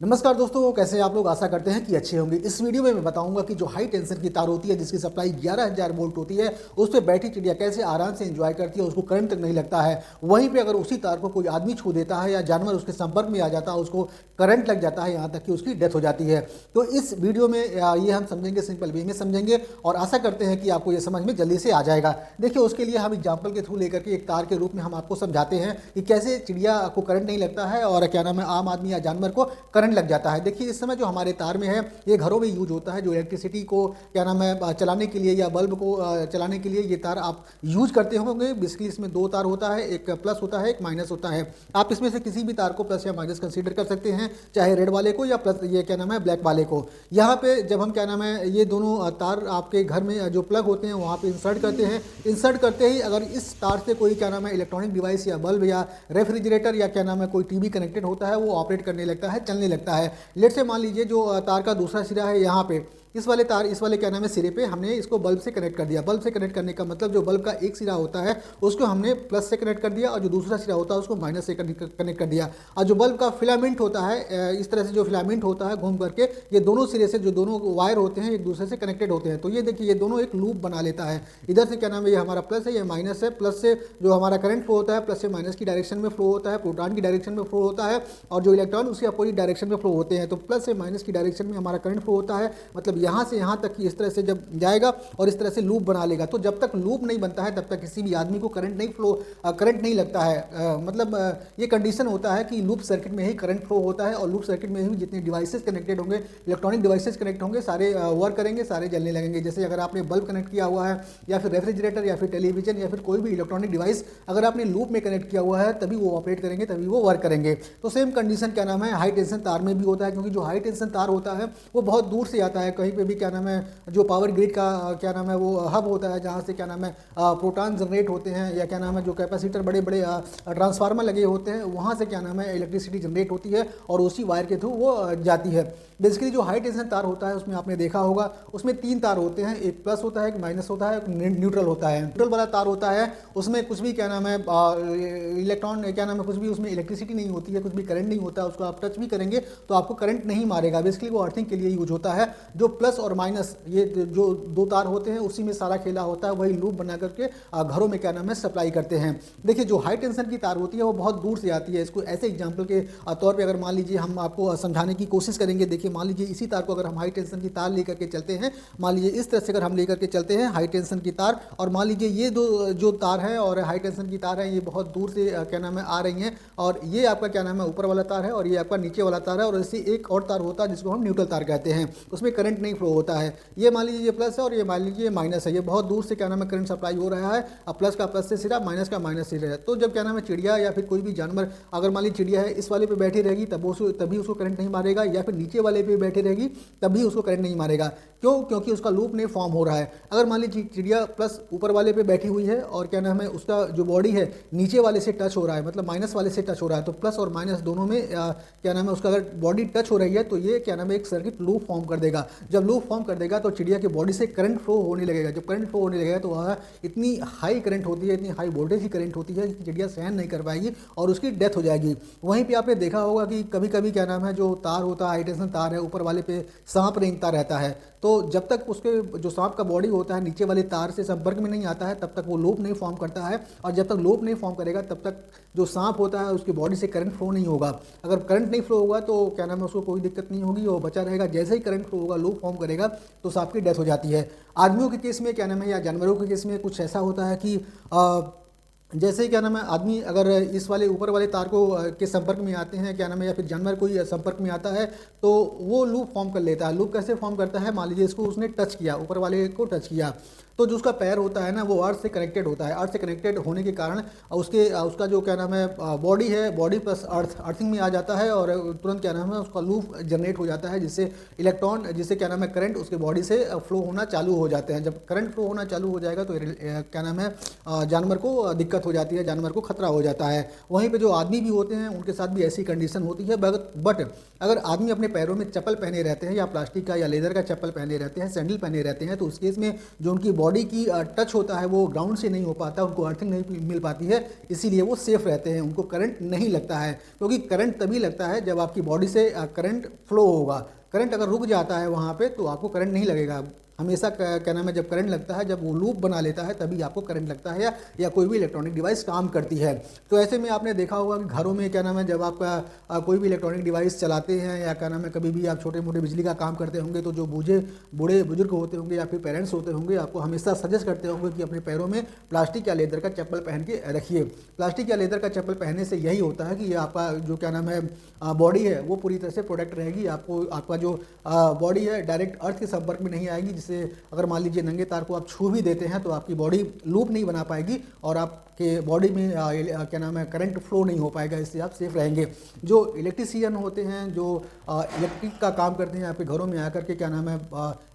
नमस्कार दोस्तों, कैसे हैं आप लोग। आशा करते हैं कि अच्छे होंगे। इस वीडियो में मैं बताऊंगा कि जो हाई टेंशन की तार होती है जिसकी सप्लाई 11,000 वोल्ट होती है, उस पर बैठी चिड़िया कैसे आराम से एंजॉय करती है, उसको करंट तक नहीं लगता है। वहीं पे अगर उसी तार को कोई आदमी छू देता है या जानवर उसके संपर्क में आ जाता है, उसको करंट लग जाता है, यहाँ तक कि उसकी डेथ हो जाती है। तो इस वीडियो में ये हम समझेंगे, सिंपल वे में समझेंगे और आशा करते हैं कि आपको ये समझ में जल्दी से आ जाएगा। देखिए, उसके लिए हम एग्जाम्पल के थ्रू लेकर के एक तार के रूप में हम आपको समझाते हैं कि कैसे चिड़िया को करंट नहीं लगता है और क्या नाम है आम आदमी या जानवर को करंट लग जाता है। देखिए, इस समय जो हमारे तार में है ये घरों में यूज होता है, जो इलेक्ट्रिसिटी को क्या नाम है चलाने के लिए या बल्ब को चलाने के लिए ये तार आप यूज करते होंगे। बेसिकली इसमें दो तार होता है, एक प्लस होता है, एक माइनस होता है। आप इसमें से किसी भी तार को प्लस या माइनस कंसीडर कर सकते हैं, चाहे रेड वाले को या प्लस ये क्या नाम है ब्लैक वाले को। यहाँ पे जब हम क्या नाम है ये दोनों तार आपके घर में जो प्लग होते हैं वहाँ पे इंसर्ट करते हैं। इंसर्ट करते ही अगर इस तार से कोई क्या नाम है इलेक्ट्रॉनिक डिवाइस या बल्ब या रेफ्रिजरेटर या क्या नाम है कोई टीवी कनेक्टेड होता है, वो ऑपरेट करने लगता है, चलने लगता है। लेट से मान लीजिए जो तार का दूसरा सिरा है यहाँ पे, इस वाले क्या नाम है सिरे पे हमने इसको बल्ब से कनेक्ट कर दिया। बल्ब से कनेक्ट करने का मतलब जो बल्ब का एक सिरा होता है उसको हमने प्लस से कनेक्ट कर दिया और जो दूसरा सिरा होता है उसको माइनस से कनेक्ट कर दिया। और जो बल्ब का फिलामेंट होता है, इस तरह से जो फिलामेंट होता है घूम करके ये दोनों सिरे से जो दोनों वायर होते हैं एक दूसरे से कनेक्टेड होते हैं। तो ये देखिए, ये दोनों एक लूप बना लेता है। इधर से क्या नाम है ये हमारा प्लस है, ये माइनस है। प्लस से जो हमारा करंट फ्लो होता है प्लस से माइनस की डायरेक्शन में फ्लो होता है, प्रोटॉन की डायरेक्शन में फ्लो होता है, और जो इलेक्ट्रॉन उसके अपोजिट डायरेक्शन में फ्लो होते हैं। तो प्लस से माइनस की डायरेक्शन में हमारा करंट फ्लो होता है, मतलब यहाँ से यहाँ तक इस तरह से जब जाएगा और इस तरह से लूप बना लेगा। तो जब तक लूप नहीं बनता है तब तक किसी भी आदमी को करंट नहीं लगता है। मतलब ये कंडीशन होता है कि लूप सर्किट में ही करंट फ्लो होता है और लूप सर्किट में ही जितने डिवाइसेस कनेक्टेड होंगे, इलेक्ट्रॉनिक डिवाइसेस कनेक्ट होंगे, सारे वर्क करेंगे, सारे जलने लगेंगे। जैसे अगर आपने बल्ब कनेक्ट किया हुआ है या फिर रेफ्रिजरेटर या फिर टेलीविजन या फिर कोई भी इलेक्ट्रॉनिक डिवाइस अगर आपने लूप में कनेक्ट किया हुआ है तभी वो ऑपरेट करेंगे, तभी वो वर्क करेंगे। तो सेम कंडीशन क्या नाम है हाई टेंशन तार में भी होता है, क्योंकि जो हाई टेंशन तार होता है वो बहुत दूर से आता है। कहीं पे भी क्या नाम है जो पावर ग्रिड का क्या नाम है वो हब होता है, जहाँ से क्या नाम है प्रोटॉन जनरेट होते हैं, या क्या नाम है जो कैपेसिटर बड़े बड़े ट्रांसफार्मर लगे होते हैं, वहाँ से क्या नाम है इलेक्ट्रिसिटी जनरेट होती है और उसी वायर के थ्रू वो जाती है। बेसिकली जो हाई टेंशन तार होता है उसमें आपने देखा होगा उसमें तीन तार होते हैं, एक प्लस होता है, एक माइनस होता है, एक न्यूट्रल होता है। न्यूट्रल वाला तार होता है उसमें कुछ भी क्या नाम है इलेक्ट्रॉन क्या नाम है कुछ भी उसमें इलेक्ट्रिसिटी नहीं होती है, कुछ भी करंट नहीं होता है, उसको आप टच भी करेंगे तो आपको करंट नहीं मारेगा। बेसिकली वो अर्थिंग के लिए यूज होता है। जो प्लस और माइनस ये जो दो तार होते हैं उसी में सारा खेला होता है, वही लूप बना करके घरों में क्या नाम है सप्लाई करते हैं। देखिए, जो हाई टेंशन की तार होती है वो बहुत दूर से आती है। इसको ऐसे एग्जांपल के तौर पे अगर मान लीजिए हम आपको समझाने की कोशिश करेंगे। देखिए, मान लीजिए इसी तार को अगर हम हाई टेंशन की तार लेकर के चलते हैं, मान लीजिए इस तरह से अगर हम लेकर के चलते हैं हाई टेंशन की तार, और मान लीजिए ये दो जो तार है और हाई टेंशन की तार है ये बहुत दूर से क्या नाम है आ रही हैं, और ये आपका क्या नाम है ऊपर वाला तार है और ये आपका नीचे वाला तार है, और इससे एक और तार होता है जिसको हम न्यूट्रल तार कहते हैं, उसमें करंट नहीं फ्लो होता है। ये मान लीजिए ये प्लस है और ये मान लीजिए माइनस है, ये बहुत दूर से क्या नाम है करंट सप्लाई हो रहा है, अब प्लस का प्लस से सिरा, माइनस का माइनस से सिरा। तो जब क्या नाम है चिड़िया या फिर कोई भी जानवर, अगर मान लीजिए चिड़िया है इस वाले पे बैठी रहेगी तभी उसको करंट नहीं मारेगा, या फिर नीचे वाले पे बैठी रहेगी तभी उसको करंट नहीं मारेगा। क्यों? क्योंकि उसका लूप नहीं फॉर्म हो रहा है। अगर मान लीजिए चिड़िया प्लस ऊपर वाले पे बैठी हुई है और क्या नाम है उसका जो बॉडी है नीचे वाले से टच हो रहा है, मतलब माइनस वाले से टच हो रहा है, तो प्लस और माइनस दोनों में क्या नाम है उसका अगर बॉडी टच हो रही है तो ये क्या नाम है एक सर्किट लूप फॉर्म कर देगा। जब लूप फॉर्म कर देगा तो चिड़िया की बॉडी से करंट फ्लो होने लगेगा। जब करंट फ्लो होने लगेगा तो वह इतनी हाई करंट होती है, इतनी हाई वोल्टेज की करंट होती है कि चिड़िया सहन नहीं कर पाएगी और उसकी डेथ हो जाएगी। वहीं पे आपने देखा होगा कि कभी कभी क्या नाम है जो तार होता है हाई टेंशन तार है, ऊपर वाले पे सांप रेंगता रहता है। तो जब तक उसके जो सांप का बॉडी होता है नीचे वाले तार से संपर्क में नहीं आता है तब तक वो लूप नहीं फॉर्म करता है, और जब तक लूप नहीं फॉर्म करेगा तब तक जो सांप होता है उसकी बॉडी से करंट फ्लो नहीं होगा। अगर करंट नहीं फ्लो होगा तो क्या नाम है उसको कोई दिक्कत नहीं होगी, वो बचा रहेगा। जैसे ही करंट फ्लो होगा, लूप फॉर्म करेगा तो सांप की डेथ हो जाती है। आदमियों के केस में क्या नाम है या जानवरों के केस में कुछ ऐसा होता है कि जैसे क्या नाम है आदमी अगर इस वाले ऊपर वाले तार को के संपर्क में आते हैं क्या नाम है या फिर जानवर कोई संपर्क में आता है तो वो लूप फॉर्म कर लेता है। लूप कैसे फॉर्म करता है? मान लीजिए इसको उसने टच किया, ऊपर वाले को टच किया, तो जो उसका पैर होता है ना वो अर्थ से कनेक्टेड होता है। अर्थ से कनेक्टेड होने के कारण उसका जो क्या नाम है बॉडी है, बॉडी प्लस अर्थिंग में आ जाता है और तुरंत क्या नाम है उसका लूप जनरेट हो जाता है, जिससे इलेक्ट्रॉन जिससे क्या नाम है करंट उसके बॉडी से फ्लो होना चालू हो जाते हैं। जब करंट फ्लो होना चालू हो जाएगा तो क्या नाम है जानवर को दिक्कत दिक्कत हो जाती है, जानवर को खतरा हो जाता है। वहीं पे जो आदमी भी होते हैं उनके साथ भी ऐसी कंडीशन होती है। बट अगर आदमी अपने पैरों में चप्पल पहने रहते हैं या प्लास्टिक का या लेदर का चप्पल पहने रहते हैं, सैंडल पहने रहते हैं, तो उस केस में जो उनकी बॉडी की टच होता है वो ग्राउंड से नहीं हो पाता, उनको अर्थिंग नहीं मिल पाती है, इसीलिए वो सेफ रहते हैं, उनको करंट नहीं लगता है। क्योंकि करंट तभी लगता है जब आपकी बॉडी से करंट फ्लो होगा। करंट अगर रुक जाता है वहाँ पे तो आपको करंट नहीं लगेगा। हमेशा क्या नाम है, जब करंट लगता है, जब वो लूप बना लेता है, तभी आपको करंट लगता है या कोई भी इलेक्ट्रॉनिक डिवाइस काम करती है। तो ऐसे में आपने देखा होगा कि घरों में क्या नाम है, जब आपका कोई भी इलेक्ट्रॉनिक डिवाइस चलाते हैं या क्या नाम है, कभी भी आप छोटे मोटे बिजली का काम करते होंगे, तो जो बूढ़े बुजुर्ग होते होंगे या फिर पेरेंट्स होते होंगे, आपको हमेशा सजेस्ट करते होंगे कि अपने पैरों में प्लास्टिक या लेदर का चप्पल पहन के रखिए। प्लास्टिक या लेदर का चप्पल पहनने से यही होता है कि आपका जो क्या नाम है बॉडी है वो पूरी तरह से प्रोटेक्ट रहेगी। आपका जो बॉडी है डायरेक्ट अर्थ के संपर्क में नहीं आएगी, जिससे अगर मान लीजिए नंगे तार को आप छू भी देते हैं तो आपकी बॉडी लूप नहीं बना पाएगी और आपके बॉडी में क्या नाम है करंट फ्लो नहीं हो पाएगा। इससे आप सेफ रहेंगे। जो इलेक्ट्रीशियन होते हैं, जो इलेक्ट्रिक का काम करते हैं, आपके घरों में आकर के क्या नाम है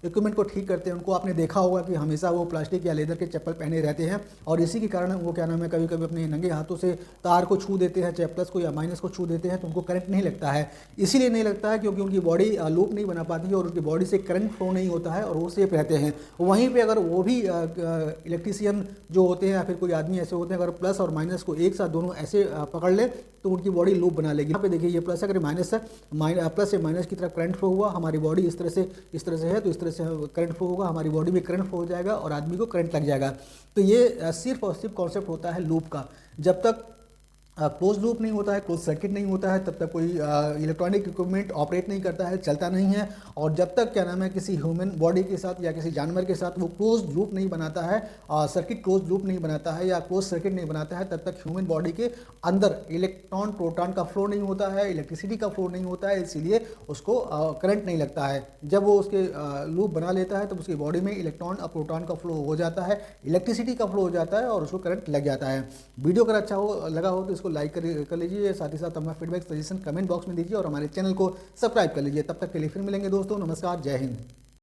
इक्विपमेंट को ठीक करते हैं, उनको आपने देखा होगा कि हमेशा वो प्लास्टिक या लेदर के चप्पल पहने रहते हैं और इसी के कारण वो क्या नाम है कभी कभी अपने नंगे हाथों से तार को छू देते हैं, चाहे प्लस को या माइनस को छू देते हैं, तो उनको करंट नहीं लगता है। इसीलिए नहीं लगता है क्योंकि उनकी बॉडी लूप नहीं बना पाती है और उनकी बॉडी से करंट फ्लो नहीं होता है और वो सेफ रहते हैं। वहीं पे अगर वो भी इलेक्ट्रीशियन जो होते हैं या फिर कोई आदमी ऐसे होते हैं, अगर प्लस और माइनस को एक साथ दोनों ऐसे पकड़ ले तो उनकी बॉडी लूप बना लेगी। यहाँ पे देखिए ये प्लस है, अगर माइनस है, प्लस से माइनस की तरफ करंट फ्लो हुआ, हमारी बॉडी इस तरह से है तो इस तरह से करंट फ्लो होगा, हमारी बॉडी में करंट फ्लो हो जाएगा और आदमी को करंट लग जाएगा। तो ये सिर्फ और सिर्फ कॉन्सेप्ट होता है लूप का। जब तक क्लोज लूप नहीं होता है, क्लोज सर्किट नहीं होता है, तब तक कोई इलेक्ट्रॉनिक इक्विपमेंट ऑपरेट नहीं करता है, चलता नहीं है। और जब तक क्या नाम है किसी ह्यूमन बॉडी के साथ या किसी जानवर के साथ वो क्लोज लूप नहीं बनाता है, सर्किट क्लोज लूप नहीं बनाता है या क्लोज सर्किट नहीं बनाता है, तब तक ह्यूमन बॉडी के अंदर इलेक्ट्रॉन प्रोटॉन का फ्लो नहीं होता है, इलेक्ट्रिसिटी का फ्लो नहीं होता है, इसीलिए उसको करंट नहीं लगता है। जब वो उसके लूप बना लेता है तब उसकी बॉडी में इलेक्ट्रॉन और प्रोटॉन का फ्लो हो जाता है, इलेक्ट्रिसिटी का फ्लो हो जाता है और उसको करंट लग जाता है। वीडियो अगर अच्छा लगा हो तो इसको लाइक कर लीजिए, साथ ही साथ अपना फीडबैक सजेशन कमेंट बॉक्स में दीजिए और हमारे चैनल को सब्सक्राइब कर लीजिए। तब तक के लिए फिर मिलेंगे दोस्तों, नमस्कार, जय हिंद।